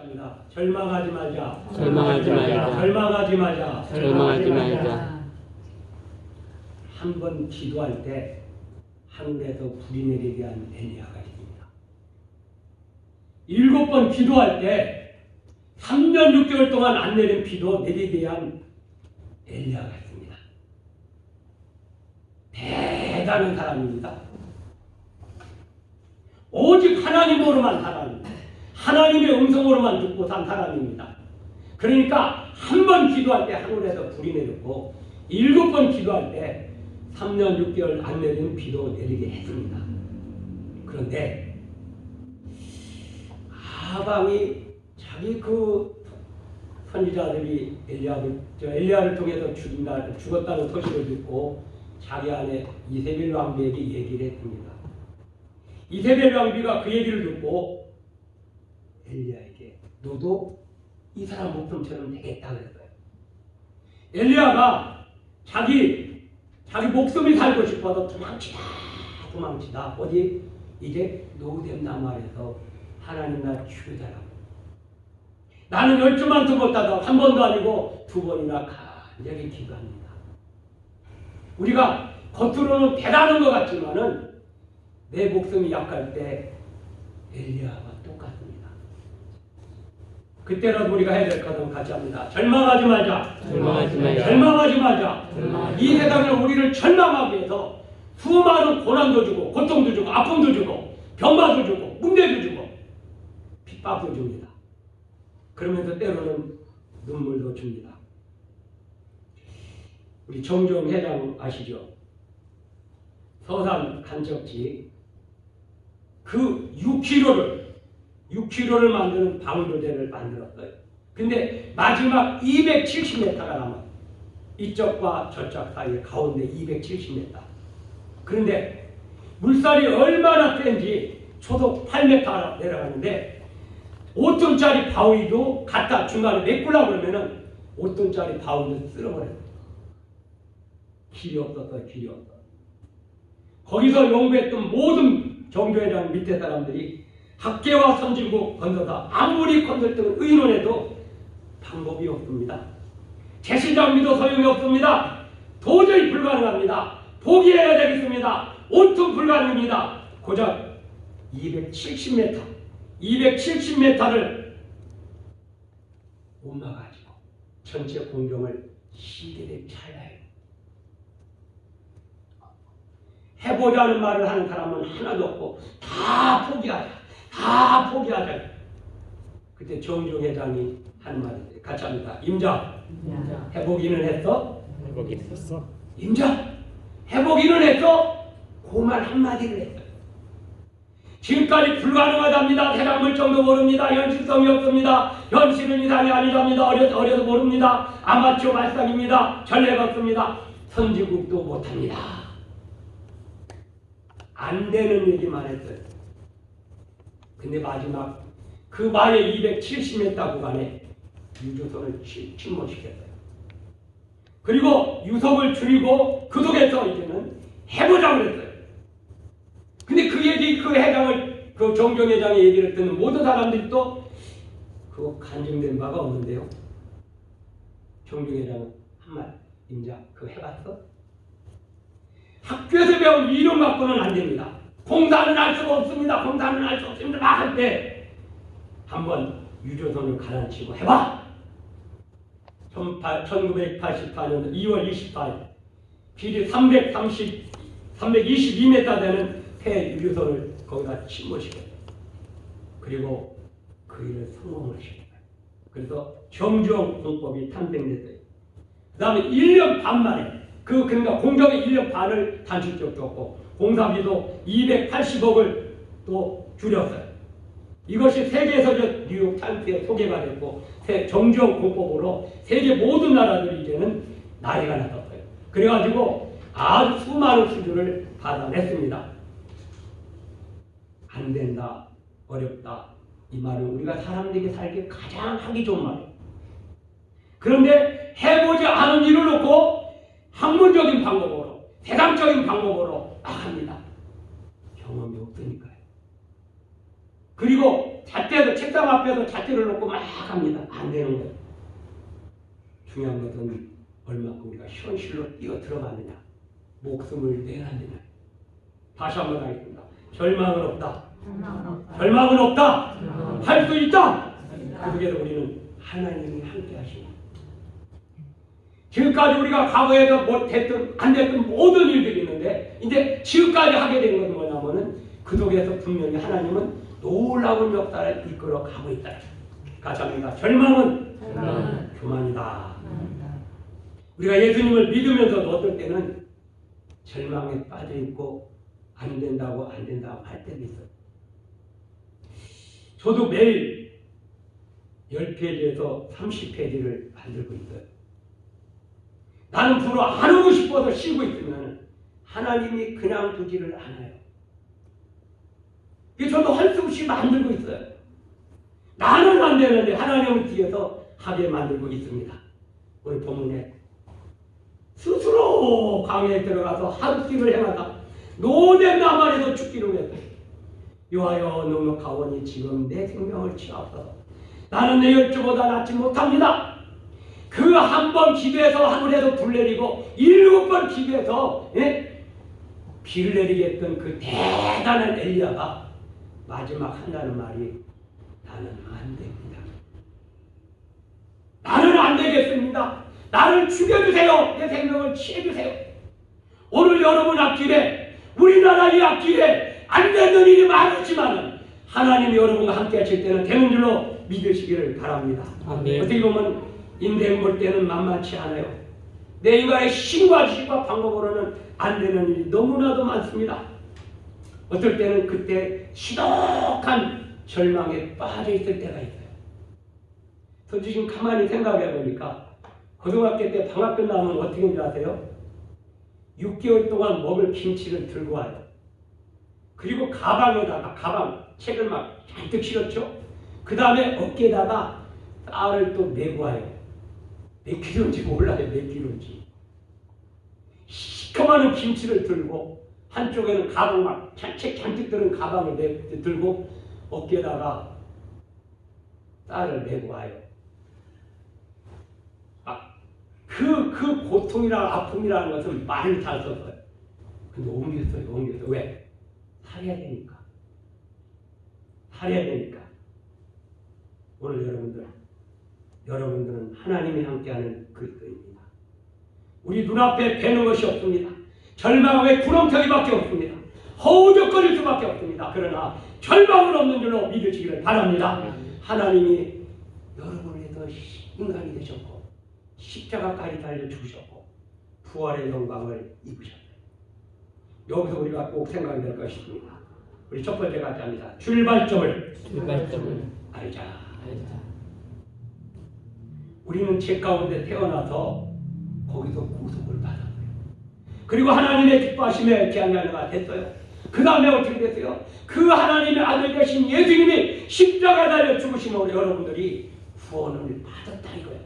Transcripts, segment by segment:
같습니다. 절망하지 말자. 절망하지 말자. 절망하지 말자. 절망하지 말자. 한 번 기도할 때 하늘에서 불이 내리게 한 엘리야가 있습니다. 7번 기도할 때 3년 6개월 동안 안 내린 비도 내리게 한 엘리야가 있습니다. 대단한 사람입니다. 오직 하나님으로만 살았습니다. 하나님의 음성으로만 듣고 산 사람입니다. 그러니까 한 번 기도할 때 하늘에서 불이 내렸고 7번 기도할 때 3년 6개월 안 내리는 비도 내리게 했습니다. 그런데 하방이 자기 그 선지자들이 엘리야를 통해서 죽었다는 소식을 듣고 자기 안에 이세벨 왕비에게 얘기를 했습니다. 이세벨 왕비가 그 얘기를 듣고 엘리야에게 너도 이 사람 목숨처럼 되겠다 그랬어요. 엘리야가 자기 목숨이 살고 싶어서 도망치다 어디 이제 노후된 나무아래서 하나님 나 죽여달라고. 나는 10주만도 못하다 한 번도 아니고 2번이나 간절히 기도합니다. 우리가 겉으로는 대단한 것 같지만은 내 목숨이 약할 때 엘리야와 똑같습니다. 그때라도 우리가 해야 될 것은 같이 합니다. 절망하지 말자. 절망하지 말자. 절망하지 말자. 이 세상에 우리를 절망하기 위해서 수많은 고난도 주고 고통도 주고 아픔도 주고 병마도 주고 문제도 주고 핍박도 줍니다. 그러면서 때로는 눈물도 줍니다. 우리 정종 회장 아시죠? 서산 간척지 그 6km를 만드는 방조제를 만들었어요. 근데 마지막 270m가 남아 이쪽과 저쪽 사이에 가운데 270m. 그런데 물살이 얼마나 센지 초속 8m 내려가는데 5톤짜리 바위도 갖다 중간에 메꾸려고 그러면은 5톤짜리 바위도 쓸어버려요. 길이 없었어요. 길이 없어. 거기서 연구했던 모든 정교회장 밑에 사람들이 학계와 선진국 건너다 아무리 건널 의논해도 방법이 없습니다. 재신장비도 소용이 없습니다. 도저히 불가능합니다. 포기해야 되겠습니다. 온통 불가능합니다. 고작 270m를 옮아가지고 전체 공정을 시계에 찰나요. 해보자는 말을 하는 사람은 하나도 없고 다 포기하자. 그때 정종 회장이 한 말이 같이 합니다. 임자, 해보기는 했어? 해보기는 했어? 임자, 해보기는 했어? 그 말 한마디를 했어요. 지금까지 불가능하답니다. 대단물정도 모릅니다. 현실성이 없습니다. 현실은 이상이 아니랍니다. 어려도 모릅니다. 아마추어 말썽입니다. 전례가 없습니다. 선진국도 못합니다. 안 되는 얘기만 했어요. 근데 마지막 그 마의 270m 구간에 유조선을 침몰시켰어요. 그리고 유속을 줄이고 그 속에서 이제는 해보자고 그랬어요. 근데 그 회장을, 그 정종 회장의 얘기를 듣는 모든 사람들이 또 그거 간증된 바가 없는데요. 정종 회장은 한말, 임자 그거 해봤어? 학교에서 배운 이론 갖고는 안 됩니다. 공사는 할 수가 없습니다. 공사는 할 수 없습니다. 막 할 때 한번 유조선을 가라앉히고 해봐. 1984년 2월 28일 길이 322m 되는 새 유조선을 거기다 침몰시켰어요. 그리고 그 일을 성공을 시켰어요. 그래서 정주영 공법이 탄생됐어요. 그 다음에 1년 반 만에 그러니까 공정의 1년 반을 단축적 줬고 공사비도 280억을 또 줄였어요. 이것이 세계에서 뉴욕 타임스에 소개가 됐고 정주영 공법으로 세계 모든 나라들이 이제는 난리가 났었어요. 그래가지고 아주 수많은 수주를 받아냈습니다. 안 된다, 어렵다 이 말은 우리가 사람들에게 살기 가장 하기 좋은 말이에요. 그런데 해보지 않은 일을 놓고 학문적인 방법으로 세상적인 방법으로 나갑니다. 경험이 없으니까요. 그리고 잣대도 책상 앞에서 잣대를 놓고 막 합니다. 안 되는 거예요. 중요한 것은 얼마큼 우리가 현실로 뛰어 들어가느냐, 목숨을 내놨느냐. 다시 한번 하겠습니다. 절망은 없다. 절망은 없다. 할 수 있다. 그중에도 우리는 하나님이 함께 하십니다. 지금까지 우리가 과거에도 못했던 안 됐던 모든 일들이 있는데 이제 지금까지 하게 된 것은 뭐냐면은 그 속에서 분명히 하나님은 놀라운 역사를 이끌어 가고 있다. 같이 합니다. 절망은 교만이다. 우리가 예수님을 믿으면서도 어떨 때는 절망에 빠져 있고 안 된다고 할 때도 있어요. 저도 매일 10페이지에서 30페이지를 만들고 있어요. 나는 불어 안 오고 싶어서 쉬고 있으면 하나님이 그냥 두지를 않아요. 저도 할 수 없이 만들고 있어요. 나는 안 되는데 하나님은 뒤에서 하게 만들고 있습니다. 오늘 본문에 스스로 광야에 들어가서 하루씩을 행하다 노된 나만에서 죽기로 했어요. 여호와여 넉넉하오니 지금 내 생명을 취하옵소서. 나는 내 열주보다 낫지 못합니다. 그 한 번 기도해서 하늘에서 불 내리고 7번 기도해서 비를 내리게 했던 그 대단한 엘리야가 마지막 한다는 말이 나는 안 됩니다. 나는 안 되겠습니다. 나를 죽여주세요. 내 생명을 취해주세요. 오늘 여러분 앞길에 우리나라 이 앞길에 안 되는 일이 많지만 하나님이 여러분과 함께 하실 때는 되는 줄로 믿으시기를 바랍니다. 아멘. 어떻게 보면 인생 볼 때는 만만치 않아요. 내 인간의 힘과 지식과 방법으로는 안 되는 일이 너무나도 많습니다. 어떨 때는 그때 시덕한 절망에 빠져 있을 때가 있어요. 저 지금 가만히 생각해 보니까 고등학교 때 방학 끝나면 어떻게 하는지 아세요? 6개월 동안 먹을 김치를 들고 와요. 그리고 가방 책을 막 잔뜩 실었죠. 그 다음에 어깨에다가 쌀을 또 메고 와요. 몇 킬로인지 몰라요. 몇 킬로인지. 시커먼 김치를 들고 한쪽에는 가방 막 책 잔뜩 들은 가방을 들고 어깨에다가 쌀을 메고 와요. 그 고통이랑 아픔이라는 것은 말을 잘 썼어요. 근데 옮겼어요. 왜? 살아야 되니까. 오늘 여러분들은 하나님이 함께하는 그리스도입니다. 우리 눈앞에 뵈는 것이 없습니다. 절망의 구렁텅이밖에 없습니다. 허우적거릴 수밖에 없습니다. 그러나 절망은 없는 줄로 믿으시기를 바랍니다. 하나님이 여러분을 위해서 인간이 되셨고 십자가까지 달려 죽으셨고 부활의 영광을 입으셨어요. 여기서 우리가 꼭 생각이 될 것입니다. 우리 첫 번째 같이 합니다. 출발점을 알자. 우리는 죄 가운데 태어나서 거기서 구속을 받았어요. 그리고 하나님의 기뻐하심에 기한자가 됐어요. 그 다음에 어떻게 됐어요? 그 하나님의 아들 되신 예수님이 십자가에 달려 죽으심으로 여러분들이 구원을 받았다 이거예요.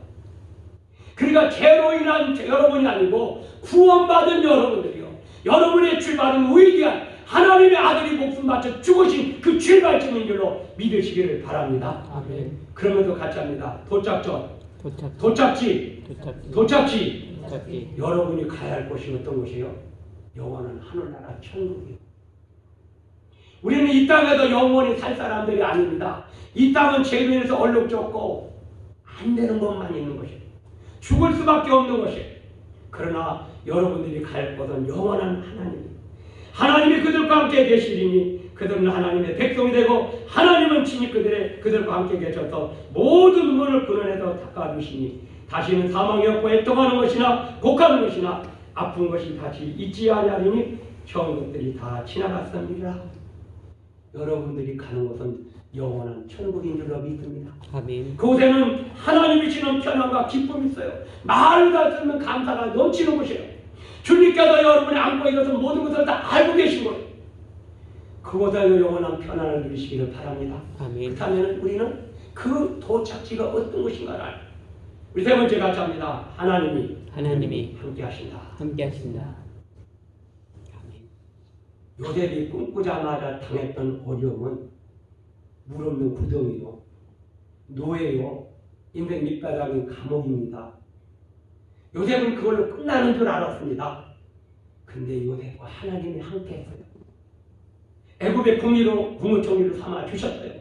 그러니까 죄로 인한 여러분이 아니고 구원받은 여러분들이요. 여러분의 출발은 위대한 하나님의 아들이 목숨 바쳐 죽으신 그 출발점인 줄로 믿으시기를 바랍니다. 아멘. 그러면서 같이 합니다. 도착지. 여러분이 가야 할 곳이 어떤 곳이에요? 영원한 하늘나라 천국이에요. 우리는 이 땅에서 영원히 살 사람들이 아닙니다. 이 땅은 죄로 인해서 얼룩졌고 안 되는 것만 있는 것이에요. 죽을 수밖에 없는 것이에요. 그러나 여러분들이 갈 곳은 영원한 하나님이 그들과 함께 계시리니 그들은 하나님의 백성이 되고 하나님은 친히 그들과 함께 계셔서 모든 눈물을 그늘에서 닦아주시니 다시는 사망이 없고 애통하는 것이나 곡하는 것이나 아픈 것이 다시 있지 아니하리니 처음 것들이 다 지나갔습니다. 여러분들이 가는 곳은 영원한 천국인 줄로 믿습니다. 아멘. 그곳에는 하나님이 주시는 편안과 기쁨이 있어요. 말을 다 쓰는 감사가 넘치는 곳이에요. 주님께서 여러분이 안고 일어서 모든 것을 다 알고 계신 거예요. 그곳에서 영원한 편안을 누리시기를 바랍니다. 아멘. 그렇다면 우리는 그 도착지가 어떤 것인가를 알고 우리 세 번째 같이 합니다. 하나님이 함께 하신다. 아멘. 요셉이 꿈꾸자마자 당했던 어려움은 물 없는 구덩이요, 노예요, 인생 밑바닥인 감옥입니다. 요셉은 그걸로 끝나는 줄 알았습니다. 근데 요셉과 하나님이 함께했어요. 애굽의 국무총리로 삼아 주셨어요.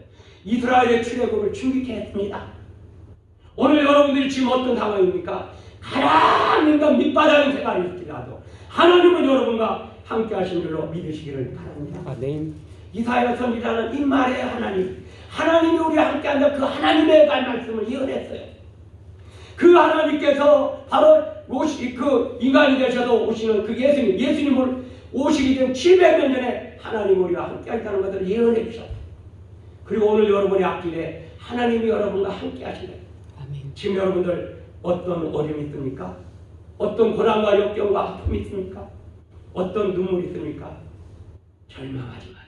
이스라엘의 출애굽을 충격케 했습니다. 오늘 여러분들이 지금 어떤 상황입니까? 가장 인간 밑바닥인 생활이 있을지라도 하나님은 여러분과 함께 하신 줄로 믿으시기를 바랍니다. 아멘. 이사야 선지자는 이 말에 하나님이 우리와 함께한다, 그 하나님의 말씀을 예언했어요. 그 하나님께서 바로 그 인간이 되셔서 오시는 그 예수님을 오시기 전 700년 전에 하나님 우리와 함께하겠다는 것을 예언해 주셨어요. 그리고 오늘 여러분의 앞길에 하나님이 여러분과 함께 하시네. 아멘. 지금 여러분들 어떤 어려움이 있습니까? 어떤 고난과 역경과 아픔이 있습니까? 어떤 눈물이 있습니까? 절망하지 마세요.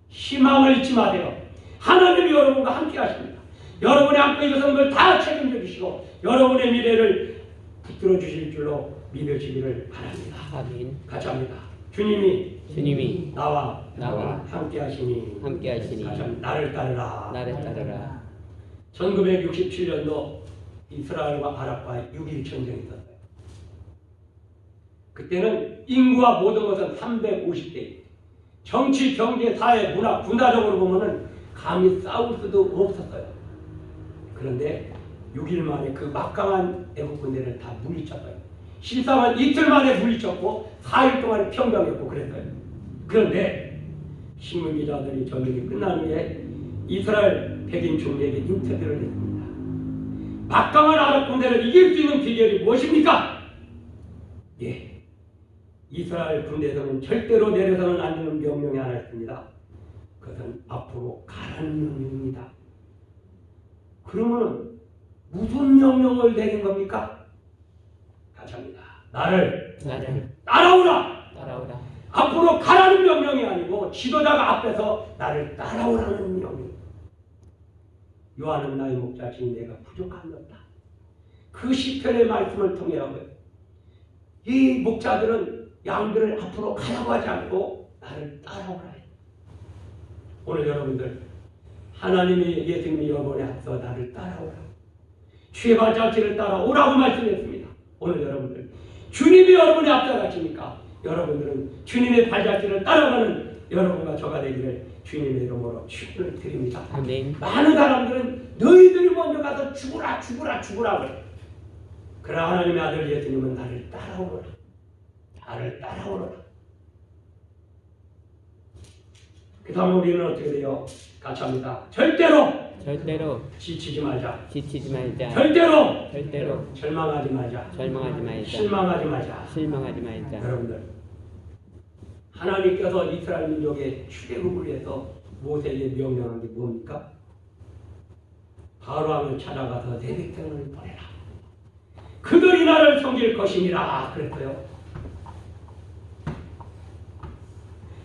희망을 잊지 마세요. 하나님이 여러분과 함께 하십니다. 여러분의 앞에 있어서 걸 다 책임져 주시고 여러분의 미래를 붙들어 주실 줄로 믿으시기를 바랍니다. 아멘. 같이 합니다. 주님이 나와 함께 하시니 나를 따르라. 1967년도 이스라엘과 아랍과 6.1 전쟁이 있었어요. 그때는 인구와 모든 것은 350대. 정치, 경제, 사회, 문화, 군사적으로 보면은 감히 싸울 수도 없었어요. 그런데 6일 만에 그 막강한 애국 군대를 다 물리쳤어요. 실상은 이틀 만에 물리쳤고 4일 동안에 평정했고 그랬어요. 그런데 신문 기자들이 전쟁이 끝난 후에 이스라엘 백인 총리에게 인터뷰를 했습니다. 막강한 아랍 군대를 이길 수 있는 비결이 무엇입니까? 예, 이스라엘 군대에서는 절대로 내려서는 안 되는 명령이 하나 있습니다. 그것은 앞으로 가라는 명령입니다. 그러면 무슨 명령을 내린 겁니까? 같이 합니다. 나를 따라오라. 앞으로 가라는 명령이 아니고 지도자가 앞에서 나를 따라오라는 명령. 요한은 나의 목자시니 내가 부족함없다. 그 시편의 말씀을 통해라고요. 이 목자들은 양들을 앞으로 가라고 하지 않고 나를 따라오라 해요. 오늘 여러분들 하나님이 예수님이 여러분에 앞서 나를 따라오라. 주의 발자취를 따라오라고 말씀했습니다. 오늘 여러분들 주님이 여러분의 앞서가시니까 여러분들은 주님의 발자취를 따라가는 여러분과 저가 되기를 주님의 이름으로 축복을 드립니다. 아멘. 많은 사람들은 너희들이 먼저 가서 죽으라 그래요. 그러나 하나님의 아들 예수님은 나를 따라오라. 그 다음에 우리는 어떻게 돼요? 같이 합니다. 절대로 지치지 말자. 절대로 절망하지 말자. 실망하지 말자. 여러분들, 하나님께서 이스라엘 민족의 출애굽을 위해서 모세에게 명령한 게 뭡니까? 바로 왕을 찾아가서 내 백성을 보내라. 그들이 나를 섬길 것이니라 그랬어요.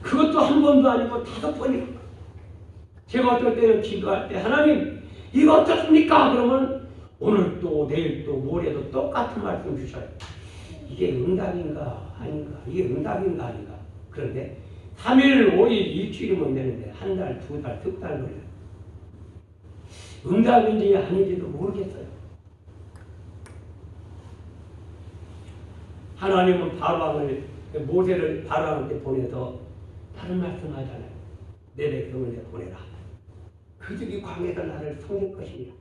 그것도 한 번도 아니고 5번이고, 제가 어떨 때는 기도할 때 하나님 이거 어떻습니까? 그러면 오늘 또 내일 또 모레도 똑같은 말씀 주셔요. 이게 응답인가 아닌가, 그런데 3일 5일 일주일이면 되는데 한 달, 2달, 3달 걸려요. 응답인지 아닌지도 모르겠어요. 하나님은 모세를 바로왕한테 보내서 다른 말씀하잖아요. 내 백성을 내 보내라. 그들이 광야에서 나를 섬길 것이니라.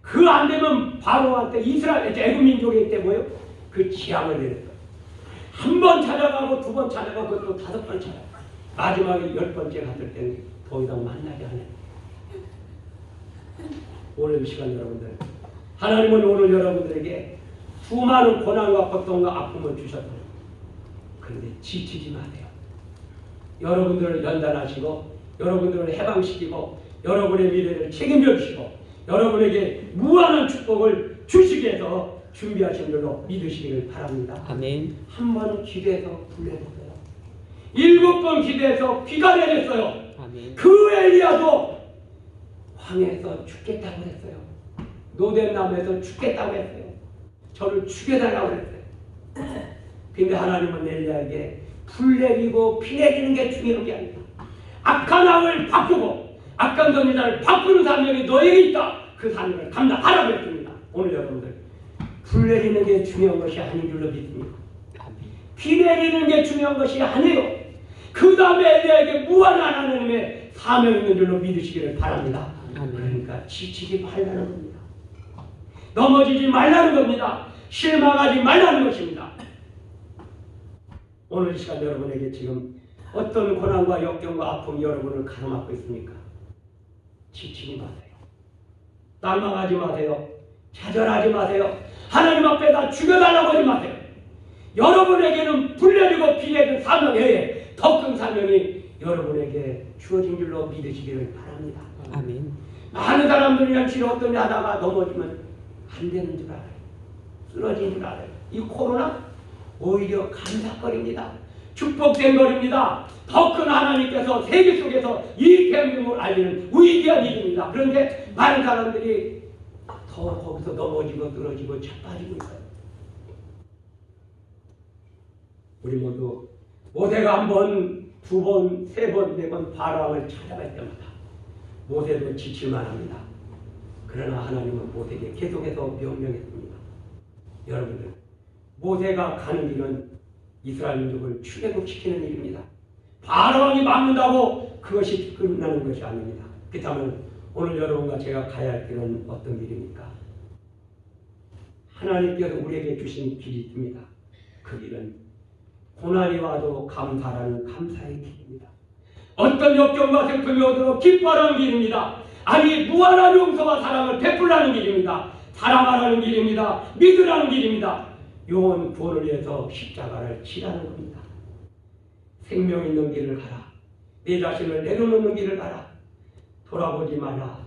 그 안 되면 바로한테 이스라엘 애굽 민족이 때 뭐요? 그 지향을 내렸어요. 한 번 찾아가고 2번 찾아가고 또 5번 찾아가고 마지막에 10번째 갔을 때는 더 이상 만나지 않아요. 오늘 이 시간 여러분들, 하나님은 오늘 여러분들에게 수많은 고난과 고통과 아픔을 주셨어요. 그런데 지치지 마세요. 여러분들을 연단하시고 여러분들을 해방시키고 여러분의 미래를 책임져 주시고 여러분에게 무한한 축복을 주시기 위해서 준비하신 줄로 믿으시기를 바랍니다. 아멘. 한 번 기도해서 불러냈어요. 7번 기도해서 비가 내렸어요. 아멘. 그 엘리야도 황해에서 죽겠다고 했어요. 노덴남에서 죽겠다고 했어요. 저를 죽여달라고 했어요. 근데 하나님은 엘리야에게 불 내리고 피 내리는 게 중요한 게 아니다. 악한 왕을 바꾸고 악한 선지자를 바꾸는 사명이 너에게 있다. 그 사명을 감당하라고 했습니다. 오늘 여러분들 불 내리는 게 중요한 것이 아닌 줄로 믿습니다. 비 내리는 게 중요한 것이 아니에요. 그 다음에 엘리야에게 무한한 하나님의 사명 있는 줄로 믿으시기를 바랍니다. 그러니까 지치지 말라는 겁니다. 넘어지지 말라는 겁니다. 실망하지 말라는 것입니다. 오늘 이 시간 여러분에게 지금 어떤 고난과 역경과 아픔이 여러분을 가로막고 있습니까? 지치지 마세요. 날망하지 마세요. 좌절하지 마세요. 하나님 앞에 다 죽여달라고 하지 마세요. 여러분에게는 불 내리고 비 내리는 사명 외에 더 큰 사명이 여러분에게 주어진 줄로 믿으시기를 바랍니다. 아멘. 많은 사람들이랑 치료 어떤 하다가 넘어지면 안 되는 줄 알아요. 쓰러진 줄 알아요. 이 코로나 오히려 감사거리입니다. 축복된 거리입니다. 더 큰 하나님께서 세계 속에서 이 대한민국을 알리는 위대한 일입니다. 그런데 많은 사람들이 더 거기서 넘어지고 떨어지고 자빠지고 있어요. 우리 모두 모세가 한 번, 두 번, 세 번, 네 번 바로왕을 찾아갈 때마다 모세도 지칠만 합니다. 그러나 하나님은 모세에게 계속해서 명령했습니다. 여러분들, 모세가 가는 길은 이스라엘 민족을 출애굽시키는 일입니다. 바로왕이 막는다고 그것이 끝나는 것이 아닙니다. 그렇다면 오늘 여러분과 제가 가야 할 길은 어떤 길입니까? 하나님께서 우리에게 주신 길이 있습니다. 그 길은 고난이 와도 감사라는 감사의 길입니다. 어떤 역경과 슬픔이 오도록 기뻐하는 길입니다. 아니 무한한 용서와 사랑을 베풀라는 길입니다. 사랑하라는 길입니다. 믿으라는 길입니다. 영원 구원을 위해서 십자가를 지라는 겁니다. 생명 있는 길을 가라. 내 자신을 내려놓는 길을 가라. 돌아보지 마라.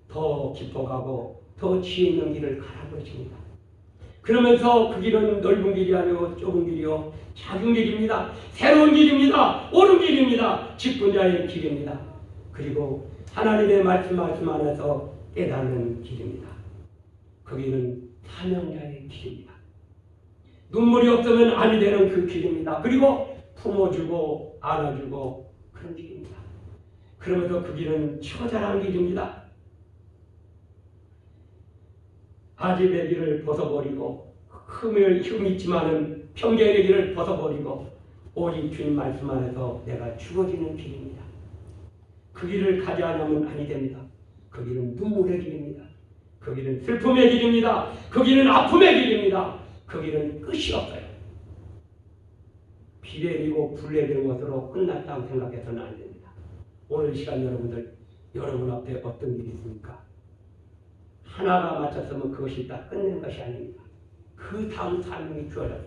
더 깊어가고 더 지혜 있는 길을 가라고 했습니다. 그러면서 그 길은 넓은 길이 아니고 좁은 길이요 작은 길입니다. 새로운 길입니다. 옳은 길입니다. 직분자의 길입니다. 그리고 하나님의 말씀 안에서 깨닫는 길입니다. 그 길은 사명자의 길입니다. 눈물이 없으면 아니 되는 그 길입니다. 그리고 품어주고 안아주고 그런 길입니다. 그러면서 그 길은 처절한 길입니다. 아집의 길을 벗어버리고 흠 있지만은 편견의 길을 벗어버리고 오직 주님 말씀 안에서 내가 죽어지는 길입니다. 그 길을 가지 않으면 아니 됩니다. 그 길은 눈물의 길입니다. 그 길은 슬픔의 길입니다. 그 길은 아픔의 길입니다. 그 길은 끝이 없어요. 비 내리고 불 내리는 것으로 끝났다고 생각해서는 안 됩니다. 오늘 이 시간 여러분 앞에 어떤 일이 있습니까? 하나가 맞췄으면 그것이 다 끝낸 것이 아닙니다. 그 다음 사명이 주어져요.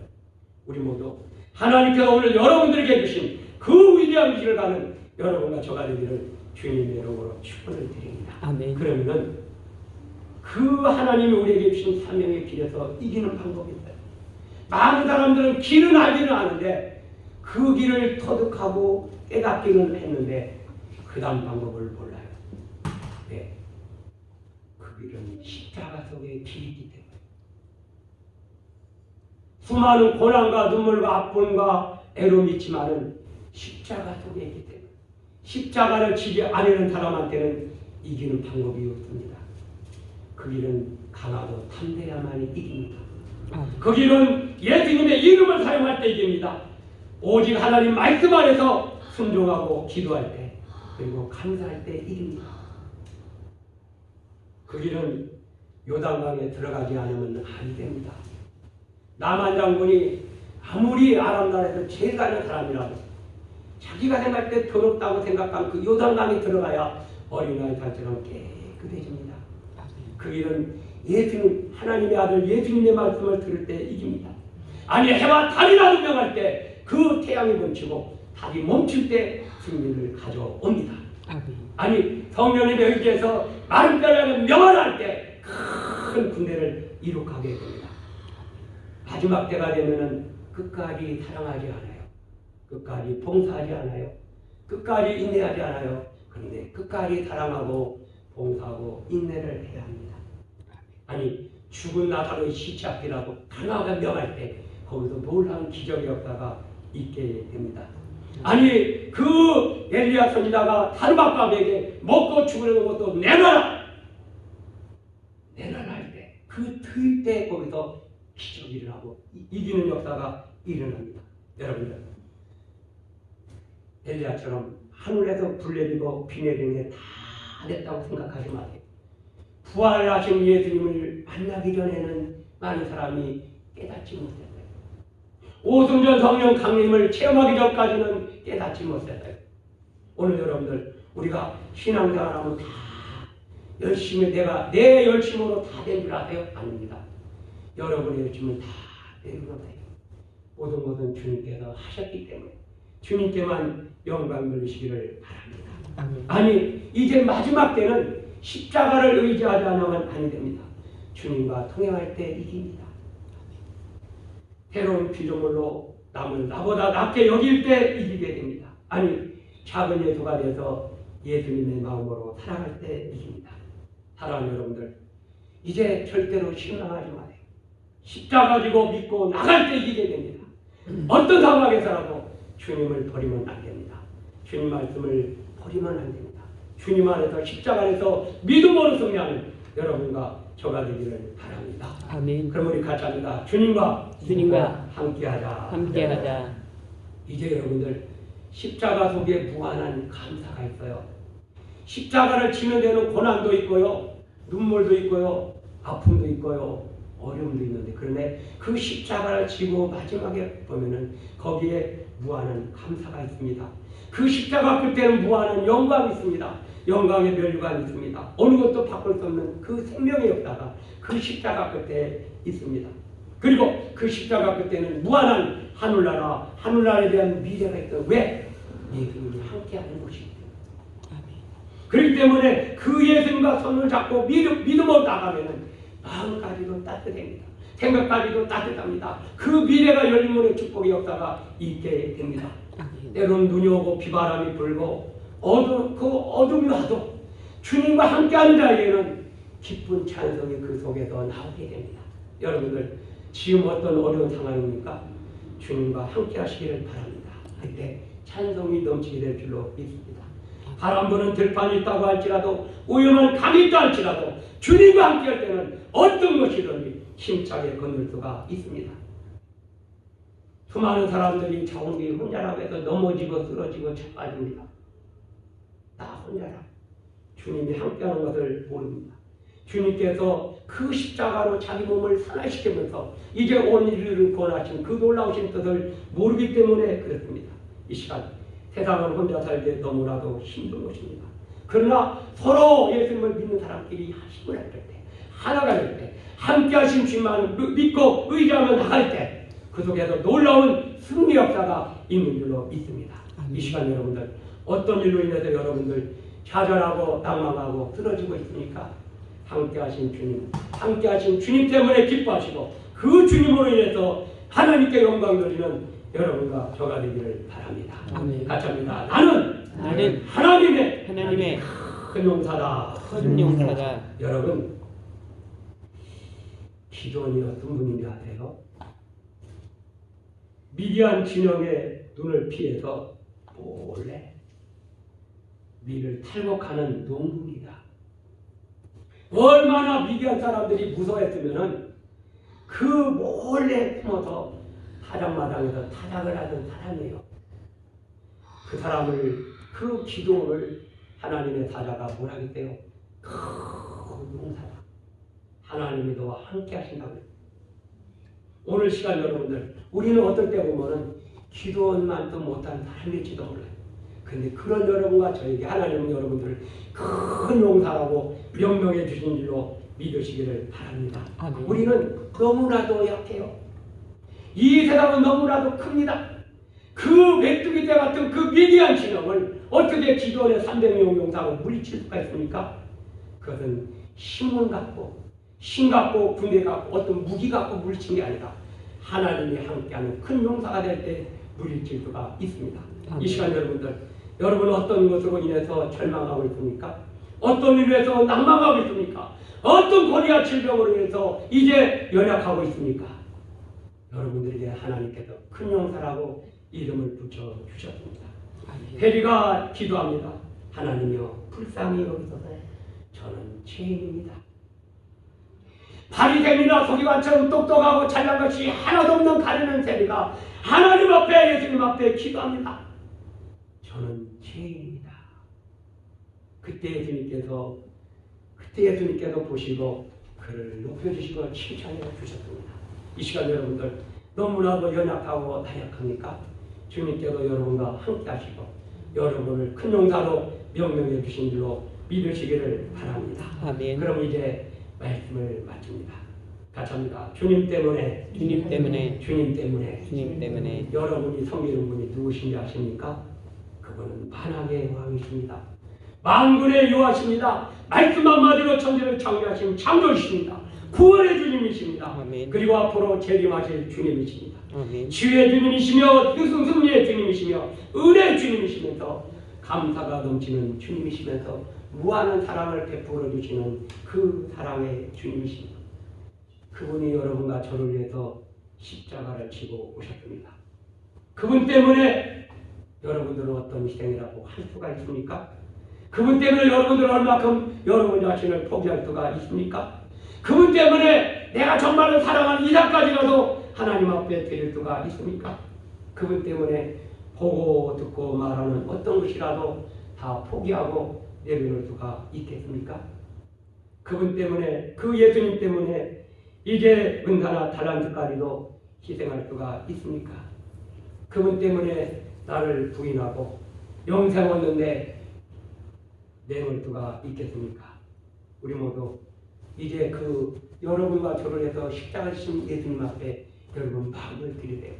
우리 모두 하나님께서 오늘 여러분들에게 주신 그 위대한 길을 가는 여러분과 저가 되기를 주님의 이름으로 축원을 드립니다. 아멘. 그러면은 그 하나님이 우리에게 주신 사명의 길에서 이기는 방법이 있어요. 많은 사람들은 길은 알기는 아는데 그 길을 터득하고 깨닫기는 했는데 그 다음 방법을 몰라요. 네. 그 길은 십자가 속의 길이기 때문에 수많은 고난과 눈물과 아픔과 애로움이 있지만은 십자가 속에 있기 때문에 십자가를 지지 않는 사람한테는 이기는 방법이 없습니다. 그 길은 강하고 담대야만이 이깁니다. 그 길은 예수님의 이름을 사용할 때 이깁니다. 오직 하나님 말씀 안에서 순종하고 기도할 때 그리고 감사할 때 이깁니다. 그 길은 요단강에 들어가지 않으면 안 됩니다. 나만 장군이 아무리 아람 나라에서 제일 가는 사람이라도 자기가 생각할 때 더럽다고 생각한 그 요단강에 들어가야 어린아이 단처럼 깨끗해집니다. 그 길은 예수님, 하나님의 아들 예수님의 말씀을 들을 때 이깁니다. 아니 해와 달이라 분명할 때 그 태양이 멈추고 달이 멈출 때 승리를 가져옵니다. 아니 성령님의 의지에서 마른 뼈를 명언할 때 큰 군대를 이룩하게 됩니다. 마지막 때가 되면은 끝까지 사랑하지 않아요. 끝까지 봉사하지 않아요. 끝까지 인내하지 않아요. 그런데 끝까지 사랑하고 봉사하고 인내를 해야 합니다. 아니 죽은 나사로의 시체 앞이라도 강하게 명할 때 거기서 놀라운 기적의 역사가 있게 됩니다. 아니 그 엘리야 선지자가 사르밧밥에게 먹고 죽으려는 것도 내놔라 할 때 그 들 때 거기서 기적이 일어나고 이기는 역사가 일어납니다. 여러분들 엘리야처럼 하늘에서 불 내리고 비 내리는 게 다 됐다고 생각하지 마세요. 부활하신 예수님을 만나기 전에는 많은 사람이 깨닫지 못했어요. 오순절 성령 강림을 체험하기 전까지는 깨닫지 못했어요. 오늘 여러분들 우리가 신앙생활하면 다 열심히 내 열심으로 다 된 줄 아세요? 아닙니다. 여러분의 열심은 다 내려놓으세요. 모든 것은 주님께서 하셨기 때문에 주님께만 영광 돌리시기를 바랍니다. 아니 이제 마지막 때는 십자가를 의지하지 않으면 아니 됩니다. 주님과 통행할 때 이깁니다. 새로운 피조물로 남을 나보다 낫게 여길 때 이기게 됩니다. 아니 작은 예수가 돼서 예수님의 마음으로 살아갈 때 이깁니다. 사랑하는 여러분들 이제 절대로 실망하지 마세요. 십자가 지고 믿고 나갈 때 이기게 됩니다. 어떤 상황에서라도 주님을 버리면 안 됩니다. 주님 말씀을 버리면 안 됩니다. 주님 안에서 십자가 안에서 믿음으로 승리하는 여러분과 저가 되기를 바랍니다. 아멘. 그럼 우리 같이 합니다. 주님과 함께하자. 함께하자. 이제 여러분들 십자가 속에 무한한 감사가 있어요. 십자가를 지는 데는 고난도 있고요, 눈물도 있고요, 아픔도 있고요, 어려움도 있는데 그런데 그 십자가를 지고 마지막에 보면은 거기에 무한한 감사가 있습니다. 그 십자가 끝에는 무한한 영광이 있습니다. 영광의 멸류관이 있습니다. 어느 것도 바꿀 수 없는 그 생명의 역사가 그 십자가 끝에 있습니다. 그리고 그 십자가 끝에는 무한한 하늘나라에 대한 미래가 있어요. 왜? 예수님이 함께하는 것이기 때문에. 그렇기 때문에 그 예수님과 손을 잡고 믿음으로 나가면은 마음까지도 따뜻합니다. 생각까지도 따뜻합니다. 그 미래가 열린 문의 축복의 역사가 있게 됩니다. 때로는 눈이 오고 비바람이 불고 그 어둠이 와도 주님과 함께하는 자에게는 기쁜 찬송이 그 속에서 나오게 됩니다. 여러분들 지금 어떤 어려운 상황입니까? 주님과 함께 하시기를 바랍니다. 그때 찬송이 넘치게 될 줄로 믿습니다. 바람 부는 들판이 있다고 할지라도 위험한 강이 있다 할지라도 주님과 함께 할 때는 어떤 것이든지 힘차게 건널 수가 있습니다. 수많은 사람들이 자원기 혼자라고 해서 넘어지고 쓰러지고 자빠집니다. 나 혼자라. 주님이 함께하는 것을 모릅니다. 주님께서 그 십자가로 자기 몸을 산화시키면서 이제 온 인류를 구원하신 그 놀라우신 뜻을 모르기 때문에 그렇습니다. 이 시간 세상을 혼자 살기에 너무나도 힘든 것입니다. 그러나 서로 예수님을 믿는 사람끼리 힘을 할 때, 하나가 될 때, 함께 하신 주님만 믿고 의지하며 나갈 때 그 속에서 놀라운 승리 역사가 있는 줄로 믿습니다. 이 시간 여러분들 어떤 일로 인해서 여러분들 좌절하고 낭망하고 쓰러지고 있습니까? 함께하신 주님 때문에 기뻐하시고 그 주님으로 인해서 하나님께 영광 돌리는 여러분과 저가 되기를 바랍니다. 아멘. 같이 합니다. 나는 하나님의 큰 용사다. 여러분 기도원이 어떤 분인지 아세요? 미디안 진영의 눈을 피해서 몰래 미를 탈곡하는 농부이다. 얼마나 미디안 사람들이 무서워했으면은 그 몰래 숨어서 타작마당에서 타작을 하던 사람이에요. 그 사람을 그 기도를 하나님의 사자가 뭐라 했대요? 큰 용사다. 하나님이 너와 함께 하신다고. 오늘 시간 여러분들 우리는 어떨 때 보면은 기도원만도 못한 사람일지도 몰라요. 근데 그런 여러분과 저에게 하나님은 여러분들을 큰 용사라고 명명해 주신 줄로 믿으시기를 바랍니다. 아멘. 우리는 너무나도 약해요. 이 세상은 너무나도 큽니다. 그 메뚜기 때 같은 그 미디안 진영을 어떻게 기도원의 300명 용사로 물리칠 수가 있습니까? 그것은 힘을 갖고 힘 갖고 군대 갖고 어떤 무기 갖고 물리친 게 아니라 하나님이 함께하는 큰 용사가 될 때 물리칠 수가 있습니다. 이 시간 여러분 어떤 것으로 인해서 절망하고 있습니까? 어떤 일로 해서 낭망하고 있습니까? 어떤 고리와 질병으로 인해서 이제 연약하고 있습니까? 여러분들에게 하나님께서 큰 용사라고 이름을 붙여 주셨습니다. 아멘. 해리가 기도합니다. 하나님이여 불쌍히 여기소서 저는 죄인입니다. 바리새인이나 서기관처럼 똑똑하고 잘난 것이 하나도 없는 가련한 세리가 하나님 앞에 예수님 앞에 기도합니다. 저는 죄인입니다. 그때 예수님께서 보시고 그를 높여주시고 칭찬해 주셨습니다. 이 시간 여러분들 너무나도 연약하고 나약합니까? 주님께서 여러분과 함께 하시고 여러분을 큰 용사로 명령해 주신 줄로 믿으시기를 바랍니다. 아멘. 그럼 이제 말씀을 마칩니다. 같이 합니다. 주님 때문에 주님 때문에 주님 때문에 주님 때문에 여러분이 섬기는 분이 누구신지 아십니까? 그분은 만왕의 왕이십니다. 만군의 여호와십니다. 말씀 한마디로 천지를 창조하신 창조주십니다. 구원의 주님이십니다. 아멘. 그리고 앞으로 재림하실 주님이십니다. 아멘. 지혜의 주님이시며 승리의 주님이시며 은혜의 주님이시면서 감사가 넘치는 주님이시면서 무한한 사랑을 베풀어 주시는 그 사랑의 주님이십니다. 그분이 여러분과 저를 위해서 십자가를 지고 오셨습니다. 그분 때문에 여러분들은 어떤 희생이라고 할 수가 있습니까? 그분 때문에 여러분들은 얼마큼 여러분 자신을 포기할 수가 있습니까? 그분 때문에 내가 정말로 사랑하는 이삭까지라도 하나님 앞에 드릴 수가 있습니까? 그분 때문에 보고 듣고 말하는 어떤 것이라도 다 포기하고 내려놓을 수가 있겠습니까? 그분 때문에, 그 예수님 때문에 이제 은사나 달란트까지도 희생할 수가 있습니까? 그분 때문에 나를 부인하고 영생 얻는데 내놓을 수가 있겠습니까? 우리 모두 이제 그 여러분과 저를 해서 십자가 지신 예수님 앞에 여러분 마음을 드리세요.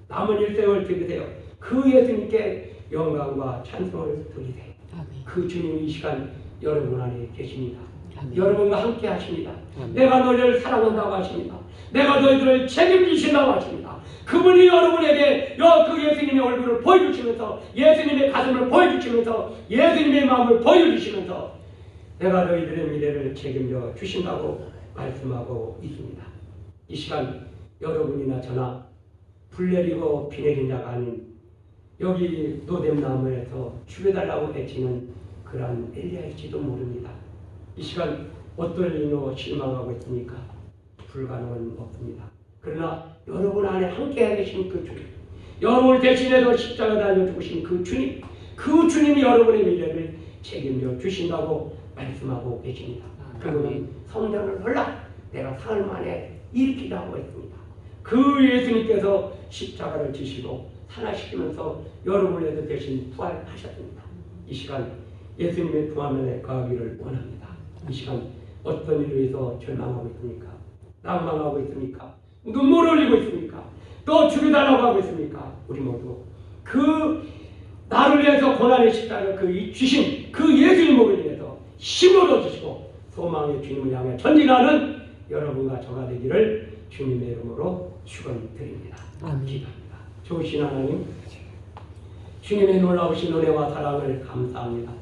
남은 일생을 드리세요. 그 예수님께 영광과 찬송을 드리세요. 아멘. 그 주님이 이 시간 여러분 안에 계십니다. 아멘. 여러분과 함께 하십니다. 아멘. 내가 너희를 사랑한다고 하십니다. 내가 너희들을 책임지신다고 하십니다. 그분이 여러분에게 그 예수님의 얼굴을 보여주시면서 예수님의 가슴을 보여주시면서 예수님의 마음을 보여주시면서 내가 너희들의 미래를 책임져 주신다고 말씀하고 있습니다. 이 시간 여러분이나 저나 불 내리고 비 내린 자가 아닌 여기 노뎀나무에서 죽여달라고 외치는 그러한 엘리야일지도 모릅니다. 이 시간 어떤 일로 실망하고 있습니까? 불가능은 없습니다. 그러나 여러분 안에 함께 계신 그 주님, 여러분을 대신해서 십자가 달려 죽으신 그 주님, 그 주님이 여러분의 미래를 책임져 주신다고 말씀하고 계십니다. 그분은 성전을 헐라 내가 사흘 만에 일으키라고 했습니다. 그 예수님께서 십자가를 지시고 산화시키면서 여러분에서 대신 부활하셨습니다. 이 시간 예수님의 부활면에 거하기를 원합니다. 이 시간 어떤 일로 해서 절망하고 있습니까? 낭망하고 있습니까? 눈물 흘리고 있습니까? 또 죽여달라고 하고 있습니까? 우리 모두 그 나를 위해서 고난의 십자가 그 주신 그 예수님을 위해서 힘을 얻으시고 소망의 주님을 향해 전진하는 여러분과 저가 되기를 주님의 이름으로 축원드립니다. 아멘. 기도합니다. 좋으신 하나님, 주님의 놀라우신 은혜와 사랑을 감사합니다.